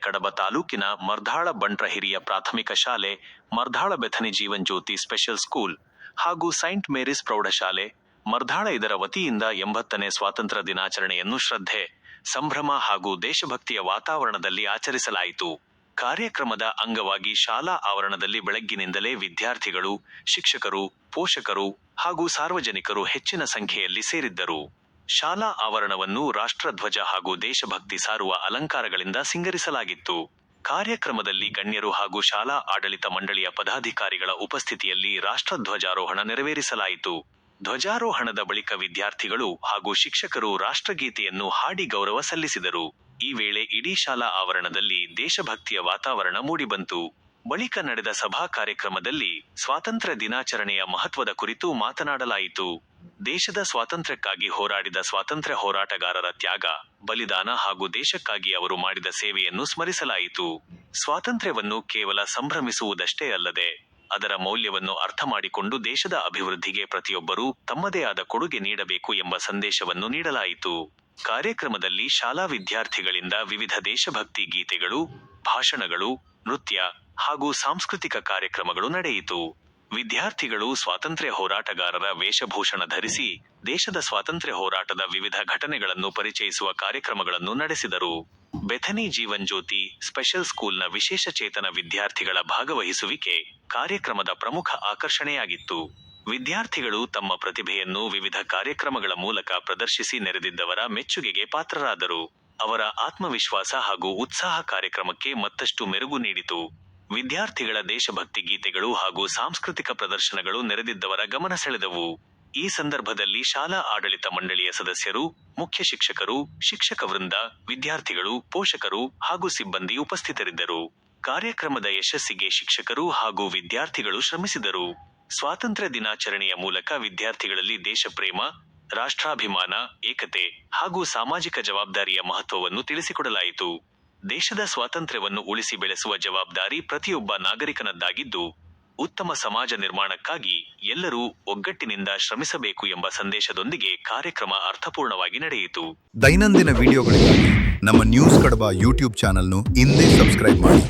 ಕಡಬ ತಾಲೂಕಿನ ಮರ್ಧಾಳ ಬಂಟ್ರ ಹಿರಿಯ ಪ್ರಾಥಮಿಕ ಶಾಲೆ, Mardhala Bethany Jeevan Jyoti special school ಹಾಗೂ ಸೈಂಟ್ ಮೇರಿಸ್ ಪ್ರೌಢಶಾಲೆ, ಮರ್ಧಾಳ ಇದರ ವತಿಯಿಂದ 80ನೇ ಸ್ವಾತಂತ್ರ್ಯ ದಿನಾಚರಣೆಯನ್ನು ಶ್ರದ್ಧೆ, ಸಂಭ್ರಮ ಹಾಗೂ ದೇಶಭಕ್ತಿಯ ವಾತಾವರಣದಲ್ಲಿ ಆಚರಿಸಲಾಯಿತು. ಕಾರ್ಯಕ್ರಮದ ಅಂಗವಾಗಿ ಶಾಲಾ ಆವರಣದಲ್ಲಿ ಬೆಳಗ್ಗಿನಿಂದಲೇ ವಿದ್ಯಾರ್ಥಿಗಳು, ಶಿಕ್ಷಕರು, ಪೋಷಕರು ಹಾಗೂ ಸಾರ್ವಜನಿಕರು ಹೆಚ್ಚಿನ ಸಂಖ್ಯೆಯಲ್ಲಿ ಸೇರಿದ್ದರು. ಶಾಲಾ ಆವರಣವನ್ನು ರಾಷ್ಟ್ರಧ್ವಜ ಹಾಗೂ ದೇಶಭಕ್ತಿ ಸಾರುವ ಅಲಂಕಾರಗಳಿಂದ ಸಿಂಗರಿಸಲಾಗಿತ್ತು. ಕಾರ್ಯಕ್ರಮದಲ್ಲಿ ಗಣ್ಯರು ಹಾಗೂ ಶಾಲಾ ಆಡಳಿತ ಮಂಡಳಿಯ ಪದಾಧಿಕಾರಿಗಳ ಉಪಸ್ಥಿತಿಯಲ್ಲಿ ರಾಷ್ಟ್ರಧ್ವಜಾರೋಹಣ ನೆರವೇರಿಸಲಾಯಿತು. ಧ್ವಜಾರೋಹಣದ ಬಳಿಕ ವಿದ್ಯಾರ್ಥಿಗಳು ಹಾಗೂ ಶಿಕ್ಷಕರು ರಾಷ್ಟ್ರಗೀತೆಯನ್ನು ಹಾಡಿ ಗೌರವ ಸಲ್ಲಿಸಿದರು. ಈ ವೇಳೆ ಇಡೀ ಶಾಲಾ ಆವರಣದಲ್ಲಿ ದೇಶಭಕ್ತಿಯ ವಾತಾವರಣ ಮೂಡಿಬಂತು. ಬಳಿಕ ನಡೆದ ಸಭಾ ಕಾರ್ಯಕ್ರಮದಲ್ಲಿ ಸ್ವಾತಂತ್ರ್ಯ ದಿನಾಚರಣೆಯ ಮಹತ್ವದ ಕುರಿತು ಮಾತನಾಡಲಾಯಿತು. ದೇಶದ ಸ್ವಾತಂತ್ರ್ಯಕ್ಕಾಗಿ ಹೋರಾಡಿದ ಸ್ವಾತಂತ್ರ್ಯ ಹೋರಾಟಗಾರರ ತ್ಯಾಗ, ಬಲಿದಾನ ಹಾಗೂ ದೇಶಕ್ಕಾಗಿ ಅವರು ಮಾಡಿದ ಸೇವೆಯನ್ನು ಸ್ಮರಿಸಲಾಯಿತು. ಸ್ವಾತಂತ್ರ್ಯವನ್ನು ಕೇವಲ ಸಂಭ್ರಮಿಸುವುದಷ್ಟೇ ಅಲ್ಲದೆ ಅದರ ಮೌಲ್ಯವನ್ನು ಅರ್ಥ ಮಾಡಿಕೊಂಡು ದೇಶದ ಅಭಿವೃದ್ಧಿಗೆ ಪ್ರತಿಯೊಬ್ಬರೂ ತಮ್ಮದೇ ಆದ ಕೊಡುಗೆ ನೀಡಬೇಕು ಎಂಬ ಸಂದೇಶವನ್ನು ನೀಡಲಾಯಿತು. ಕಾರ್ಯಕ್ರಮದಲ್ಲಿ ಶಾಲಾ ವಿದ್ಯಾರ್ಥಿಗಳಿಂದ ವಿವಿಧ ದೇಶಭಕ್ತಿ ಗೀತೆಗಳು, ಭಾಷಣಗಳು, ನೃತ್ಯ ಹಾಗೂ ಸಾಂಸ್ಕೃತಿಕ ಕಾರ್ಯಕ್ರಮಗಳು ನಡೆಯಿತು. ವಿದ್ಯಾರ್ಥಿಗಳು ಸ್ವಾತಂತ್ರ್ಯ ಹೋರಾಟಗಾರರ ವೇಷಭೂಷಣ ಧರಿಸಿ ದೇಶದ ಸ್ವಾತಂತ್ರ್ಯ ಹೋರಾಟದ ವಿವಿಧ ಘಟನೆಗಳನ್ನು ಪರಿಚಯಿಸುವ ಕಾರ್ಯಕ್ರಮಗಳನ್ನು ನಡೆಸಿದರು. ಬೆಥನಿ ಜೀವನ್ ಜ್ಯೋತಿ ಸ್ಪೆಷಲ್ ಸ್ಕೂಲ್ನ ವಿಶೇಷ ಚೇತನ ವಿದ್ಯಾರ್ಥಿಗಳ ಭಾಗವಹಿಸುವಿಕೆ ಕಾರ್ಯಕ್ರಮದ ಪ್ರಮುಖ ಆಕರ್ಷಣೆಯಾಗಿತ್ತು. ವಿದ್ಯಾರ್ಥಿಗಳು ತಮ್ಮ ಪ್ರತಿಭೆಯನ್ನು ವಿವಿಧ ಕಾರ್ಯಕ್ರಮಗಳ ಮೂಲಕ ಪ್ರದರ್ಶಿಸಿ ನೆರೆದಿದ್ದವರ ಮೆಚ್ಚುಗೆಗೆ ಪಾತ್ರರಾದರು. ಅವರ ಆತ್ಮವಿಶ್ವಾಸ ಹಾಗೂ ಉತ್ಸಾಹ ಕಾರ್ಯಕ್ರಮಕ್ಕೆ ಮತ್ತಷ್ಟು ಮೆರುಗು ನೀಡಿತು. ವಿದ್ಯಾರ್ಥಿಗಳ ದೇಶಭಕ್ತಿ ಗೀತೆಗಳು ಹಾಗೂ ಸಾಂಸ್ಕೃತಿಕ ಪ್ರದರ್ಶನಗಳು ನೆರೆದಿದ್ದವರ ಗಮನ ಸೆಳೆದವು. ಈ ಸಂದರ್ಭದಲ್ಲಿ ಶಾಲಾ ಆಡಳಿತ ಮಂಡಳಿಯ ಸದಸ್ಯರು, ಮುಖ್ಯ ಶಿಕ್ಷಕರು, ಶಿಕ್ಷಕ ವೃಂದ, ವಿದ್ಯಾರ್ಥಿಗಳು, ಪೋಷಕರು ಹಾಗೂ ಸಿಬ್ಬಂದಿ ಉಪಸ್ಥಿತರಿದ್ದರು. ಕಾರ್ಯಕ್ರಮದ ಯಶಸ್ಸಿಗೆ ಶಿಕ್ಷಕರು ಹಾಗೂ ವಿದ್ಯಾರ್ಥಿಗಳು ಶ್ರಮಿಸಿದರು. ಸ್ವಾತಂತ್ರ್ಯ ದಿನಾಚರಣೆಯ ಮೂಲಕ ವಿದ್ಯಾರ್ಥಿಗಳಲ್ಲಿ ದೇಶಪ್ರೇಮ, ರಾಷ್ಟ್ರಾಭಿಮಾನ, ಏಕತೆ ಹಾಗೂ ಸಾಮಾಜಿಕ ಜವಾಬ್ದಾರಿಯ ಮಹತ್ವವನ್ನು ತಿಳಿಸಿಕೊಡಲಾಯಿತು. ದೇಶದ ಸ್ವಾತಂತ್ರ್ಯವನ್ನು ಉಳಿಸಿ ಬೆಳೆಸುವ ಜವಾಬ್ದಾರಿ ಪ್ರತಿಯೊಬ್ಬ ನಾಗರಿಕನದ್ದಾಗಿದ್ದು, ಉತ್ತಮ ಸಮಾಜ ನಿರ್ಮಾಣಕ್ಕಾಗಿ ಎಲ್ಲರೂ ಒಗ್ಗಟ್ಟಿನಿಂದ ಶ್ರಮಿಸಬೇಕು ಎಂಬ ಸಂದೇಶದೊಂದಿಗೆ ಕಾರ್ಯಕ್ರಮ ಅರ್ಥಪೂರ್ಣವಾಗಿ ನಡೆಯಿತು. ದೈನಂದಿನ ವಿಡಿಯೋಗಳಿಗಾಗಿ ನಮ್ಮ ನ್ಯೂಸ್ ಕಡಬ ಯೂಟ್ಯೂಬ್ ಚಾನೆಲ್ను ಇಂದೇ ಸಬ್ಸ್ಕ್ರೈಬ್ ಮಾಡಿ.